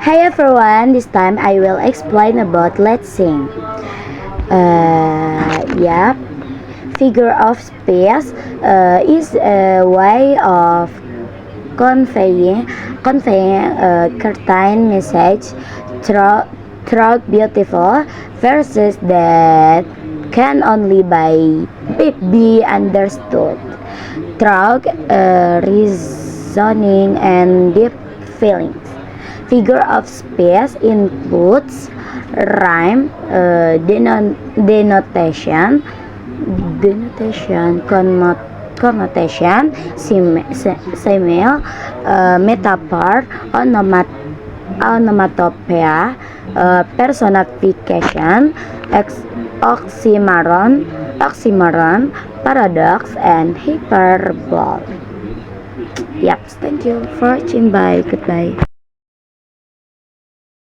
Hi everyone, this time I will explain about let's sing. Yeah, figure of speech is a way of conveying a certain message through, through beautiful verses that can only be understood through reasoning and deep feelings. Figure of speech includes rhyme, denotation, connotation, simile, metaphor, onomatopoeia, personification, oxymoron, paradox, and hyperbole. Yep, thank you for watching. Bye. Goodbye.